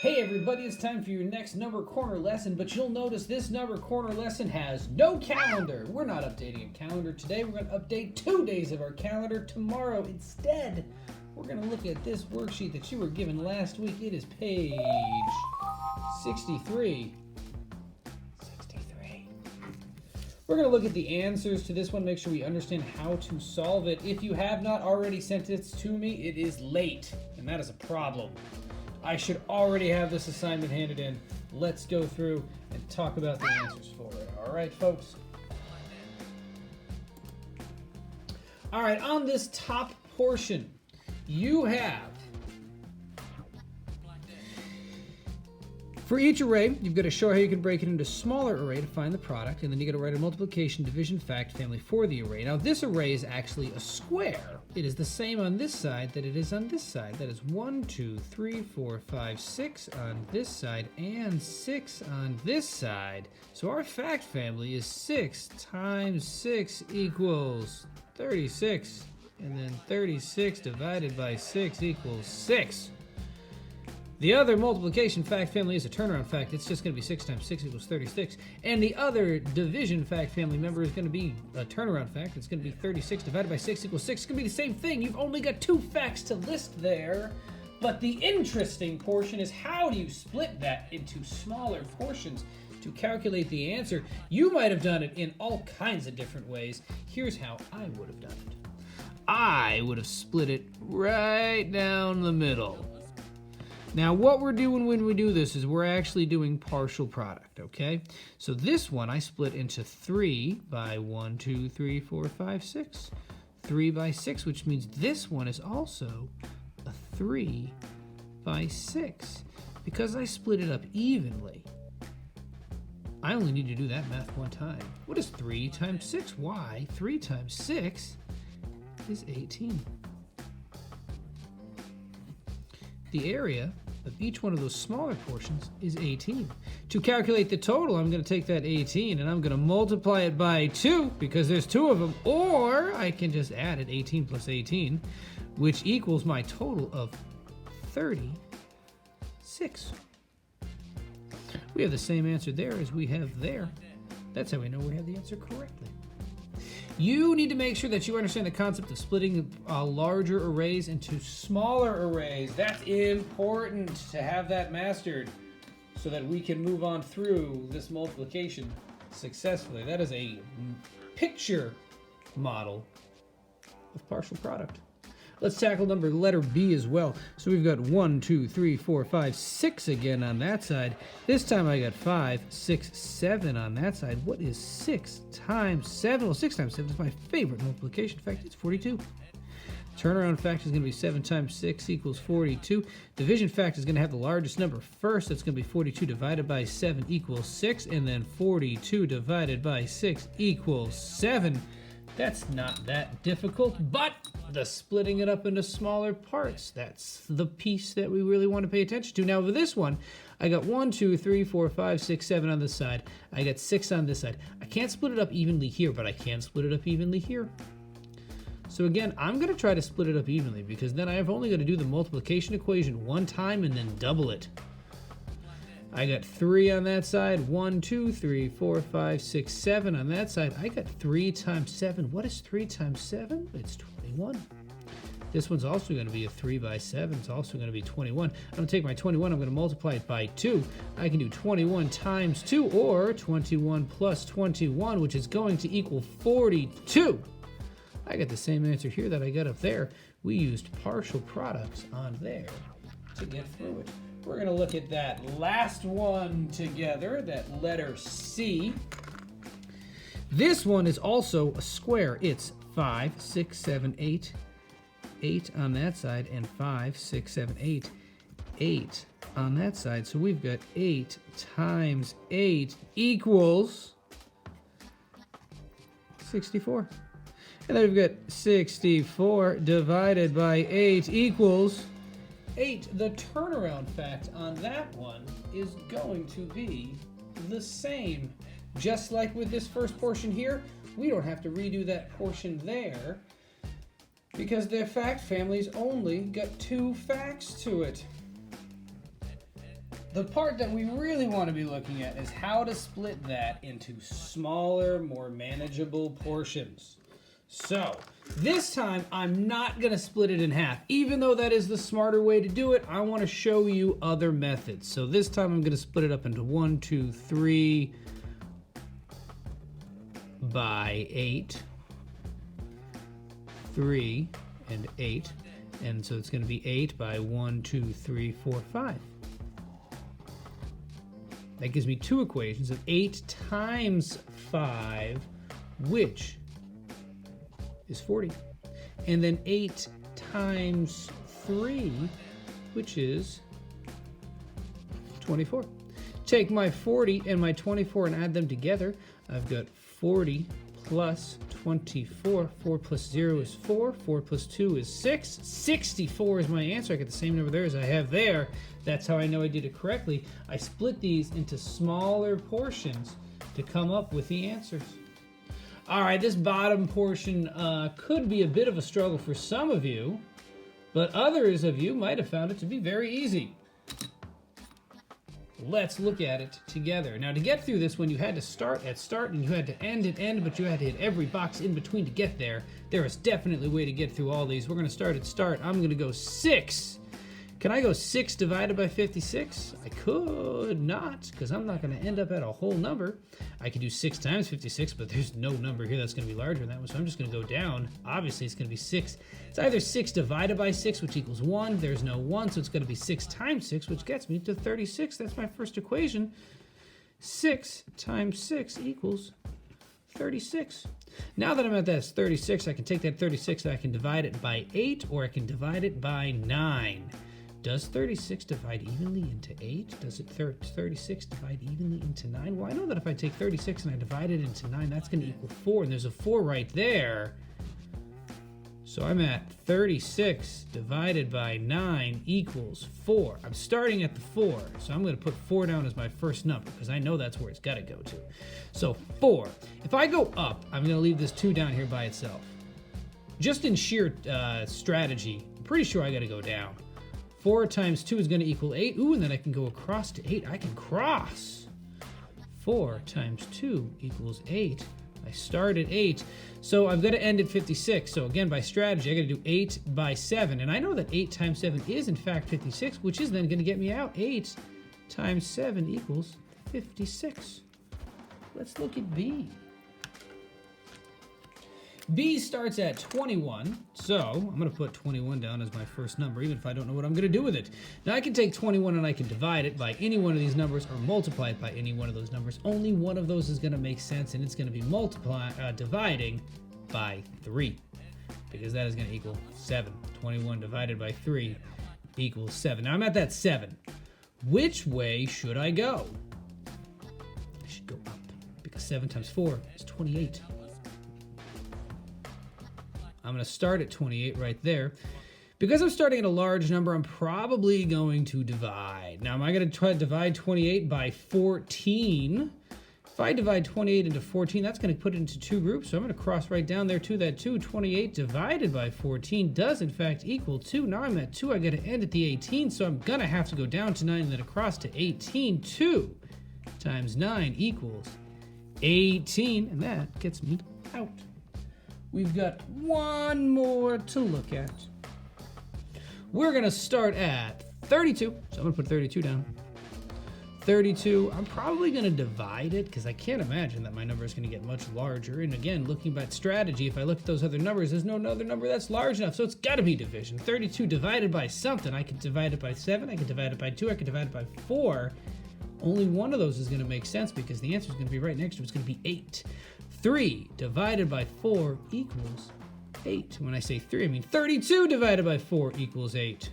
Hey everybody, it's time for your next number corner lesson, but you'll notice this number corner lesson has no calendar. We're not updating a calendar today. We're going to update 2 days of our calendar tomorrow. Instead, we're going to look at this worksheet that you were given last week. It is page 63. We're going to look at the answers to this one, make sure we understand how to solve it. If you have not already sent it to me, it is late, and that is a problem. I should already have this assignment handed in. Let's go through and talk about the answers for it. All right, folks? All right, on this top portion, you have, for each array, you've got to show how you can break it into a smaller array to find the product, and then you got to write a multiplication, division, fact family for the array. Now, this array is actually a square. It is the same on this side that it is on this side. That is 1, 2, 3, 4, 5, 6 on this side, and 6 on this side. So our fact family is 6 times 6 equals 36. And then 36 divided by 6 equals 6. The other multiplication fact family is a turnaround fact. It's just going to be 6 times 6 equals 36. And the other division fact family member is going to be a turnaround fact. It's going to be 36 divided by 6 equals 6. It's going to be the same thing. You've only got 2 facts to list there. But the interesting portion is how do you split that into smaller portions to calculate the answer? You might have done it in all kinds of different ways. Here's how I would have done it. I would have split it right down the middle. Now, what we're doing when we do this is we're actually doing partial product, okay? So this one I split into 3 by 1, 2, 3, 4, 5, 6. 3 by 6, which means this one is also a 3 by 6 because I split it up evenly. I only need to do that math one time. What is 3 times 6? Why? 3 times 6 is 18. The area of each one of those smaller portions is 18. To calculate the total, I'm going to take that 18 and I'm going to multiply it by 2 because there's 2 of them, or I can just add it, 18 plus 18, which equals my total of 36. We have the same answer there as we have there. That's how we know we have the answer correctly. You need to make sure that you understand the concept of splitting larger arrays into smaller arrays. That's important to have that mastered so that we can move on through this multiplication successfully. That is a picture model of partial product. Let's tackle letter B as well. So we've got 1, 2, 3, 4, 5, 6 again on that side. This time I got 5, 6, 7 on that side. What is 6 times 7? Well, 6 times 7 is my favorite multiplication fact. It's 42. Turnaround fact is going to be 7 times 6 equals 42. Division fact is going to have the largest number first. That's going to be 42 divided by 7 equals 6. And then 42 divided by 6 equals 7. That's not that difficult, but the splitting it up into smaller parts, that's the piece that we really want to pay attention to. Now, with this one, I got 1, 2, 3, 4, 5, 6, 7 on this side. I got 6 on this side. I can't split it up evenly here, but I can split it up evenly here. So again, I'm going to try to split it up evenly because then I've only got to do the multiplication equation one time and then double it. I got 3 on that side, 1, 2, 3, 4, 5, 6, 7 on that side. I got 3 times 7. What is 3 times 7? It's 21. This one's also going to be a 3 by 7. It's also going to be 21. I'm going to take my 21, I'm going to multiply it by 2. I can do 21 times 2 or 21 plus 21, which is going to equal 42. I got the same answer here that I got up there. We used partial products on there to get through it. We're going to look at that last one together, that letter C. This one is also a square. It's 5, 6, 7, 8. 8 on that side, and 5, 6, 7, 8. 8 on that side. So we've got 8 times 8 equals 64. And then we've got 64 divided by 8 equals 8. The turnaround fact on that one is going to be the same. Just like with this first portion here, we don't have to redo that portion there because their fact family's only got 2 facts to it. The part that we really want to be looking at is how to split that into smaller, more manageable portions. So, this time I'm not going to split it in half. Even though that is the smarter way to do it, I want to show you other methods. So this time I'm going to split it up into 1, 2, 3 by 8, 3 and 8. And so it's going to be 8 by 1, 2, 3, 4, 5. That gives me two equations of 8 times 5, which is 40. And then 8 times 3, which is 24. Take my 40 and my 24 and add them together. I've got 40 plus 24. 4 plus 0 is 4. 4 plus 2 is 6. 64 is my answer. I get the same number there as I have there. That's how I know I did it correctly. I split these into smaller portions to come up with the answers. All right, this bottom portion could be a bit of a struggle for some of you, but others of you might have found it to be very easy. Let's look at it together. Now, to get through this one, you had to start at start and you had to end at end, but you had to hit every box in between to get there. There is definitely a way to get through all these. We're going to start at start. I'm going to go 6. Can I go 6 divided by 56? I could not, because I'm not going to end up at a whole number. I could do 6 times 56, but there's no number here that's going to be larger than that one, so I'm just going to go down. Obviously, it's going to be 6. It's either 6 divided by 6, which equals 1. There's no 1, so it's going to be 6 times 6, which gets me to 36. That's my first equation. 6 times 6 equals 36. Now that I'm at that 36, I can take that 36 and I can divide it by 8, or I can divide it by 9. Does 36 divide evenly into 8? Does it 36 divide evenly into 9? Well, I know that if I take 36 and I divide it into 9, that's going to equal 4, and there's a 4 right there. So I'm at 36 divided by 9 equals 4. I'm starting at the 4, so I'm going to put 4 down as my first number, because I know that's where it's got to go to. So 4. If I go up, I'm going to leave this 2 down here by itself. Just in sheer strategy, I'm pretty sure I got to go down. 4 times 2 is going to equal 8. Ooh, and then I can go across to 8. I can cross. 4 times 2 equals 8. I start at 8. So I've got to end at 56. So again, by strategy, I got to do 8 by 7. And I know that 8 times 7 is in fact 56, which is then going to get me out. 8 times 7 equals 56. Let's look at B. B starts at 21, so I'm going to put 21 down as my first number, even if I don't know what I'm going to do with it. Now, I can take 21 and I can divide it by any one of these numbers or multiply it by any one of those numbers. Only one of those is going to make sense, and it's going to be dividing by 3, because that is going to equal 7. 21 divided by 3 equals 7. Now, I'm at that 7. Which way should I go? I should go up, because 7 times 4 is 28. I'm going to start at 28 right there. Because I'm starting at a large number, I'm probably going to divide. Now, am I going to try to divide 28 by 14? If I divide 28 into 14, that's going to put it into 2 groups. So I'm going to cross right down there to that 2. 28 divided by 14 does, in fact, equal 2. Now I'm at 2. I got to end at the 18, so I'm going to have to go down to 9 and then across to 18. 2 times 9 equals 18, and that gets me out. We've got one more to look at. We're going to start at 32. So I'm going to put 32 down. 32, I'm probably going to divide it because I can't imagine that my number is going to get much larger. And again, looking at strategy, if I look at those other numbers, there's no other number that's large enough. So it's got to be division. 32 divided by something. I can divide it by 7. I can divide it by 2. I can divide it by 4. Only one of those is going to make sense because the answer is going to be right next to it. It's going to be 8. 3 divided by 4 equals 8. When I say 3, I mean 32 divided by 4 equals 8.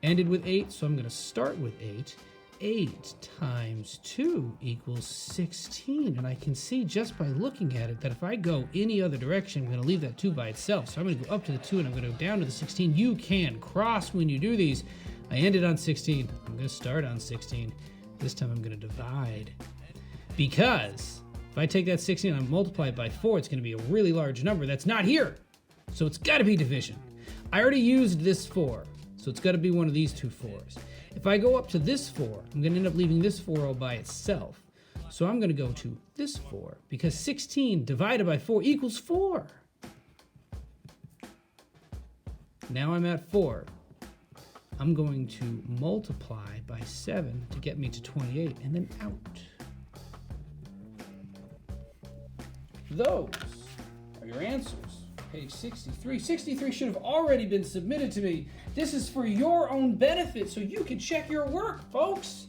Ended with 8, so I'm going to start with 8. 8 times 2 equals 16. And I can see just by looking at it that if I go any other direction, I'm going to leave that 2 by itself. So I'm going to go up to the 2 and I'm going to go down to the 16. You can cross when you do these. I ended on 16. I'm going to start on 16. This time I'm going to divide. Because if I take that 16 and I multiply it by 4, it's going to be a really large number that's not here. So it's got to be division. I already used this 4. So it's got to be one of these two 4s. If I go up to this 4, I'm going to end up leaving this 4 all by itself. So I'm going to go to this 4 because 16 divided by 4 equals 4. Now I'm at 4. I'm going to multiply by 7 to get me to 28 and then out. Those are your answers. Page 63. 63 should have already been submitted to me. This is for your own benefit, so you can check your work, folks.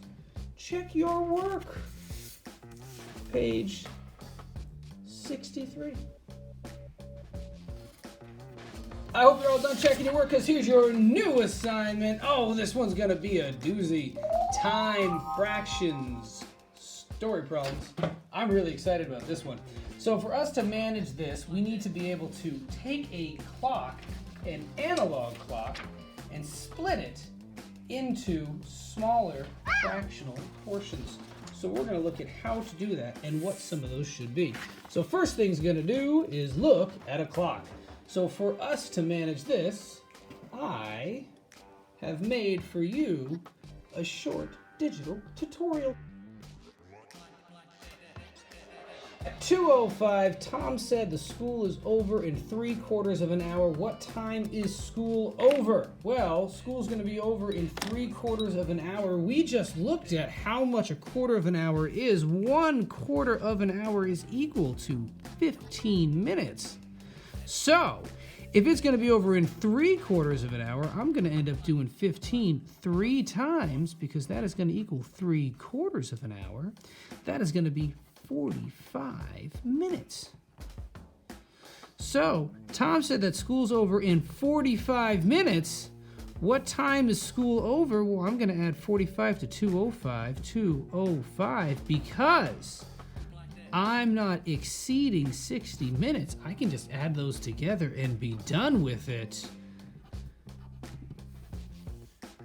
Check your work. Page 63. I hope you're all done checking your work, because here's your new assignment. Oh, this one's going to be a doozy. Time fractions story problems. I'm really excited about this one. So for us to manage this, we need to be able to take a clock, an analog clock, and split it into smaller fractional portions. So we're going to look at how to do that and what some of those should be. So first thing's going to do is look at a clock. So for us to manage this, I have made for you a short digital tutorial. At 2:05, Tom said the school is over in 3/4 of an hour. What time is school over? Well, school's going to be over in 3/4 of an hour. We just looked at how much a 1/4 of an hour is. 1/4 of an hour is equal to 15 minutes. So, if it's going to be over in 3/4 of an hour, I'm going to end up doing 15 3 times, because that is going to equal 3/4 of an hour. That is going to be 45 minutes. So, Tom said that school's over in 45 minutes. What time is school over? Well, I'm going to add 45 to 2:05. 2:05, because I'm not exceeding 60 minutes. I can just add those together and be done with it.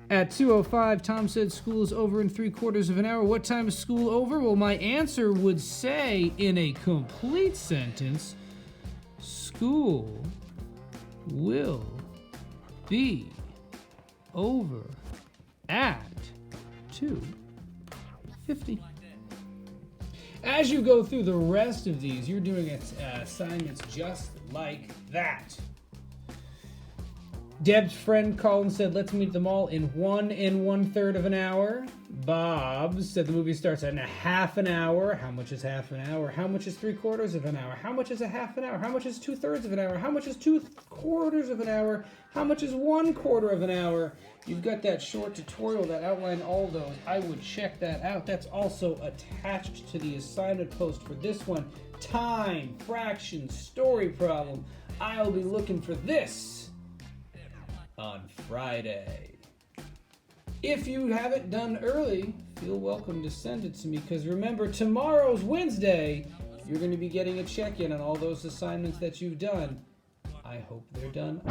At 2:05, Tom said school is over in 3/4 of an hour. What time is school over? Well, my answer would say, in a complete sentence, school will be over at 2:50. As you go through the rest of these, you're doing assignments just like that. Deb's friend Colin said, let's meet them all in 1 1/3 of an hour. Bob said the movie starts in a half an hour. How much is half an hour? How much is 3/4 of an hour? How much is a half an hour? How much is 2/3 of an hour? How much is 2/4 of an hour? How much is 1/4 of an hour? You've got that short tutorial that outlined all those. I would check that out. That's also attached to the assignment post for this one. Time, fraction, story problem. I'll be looking for this on Friday. If you have it done early, feel welcome to send it to me, because remember, tomorrow's Wednesday. You're going to be getting a check-in on all those assignments that you've done. I hope they're done.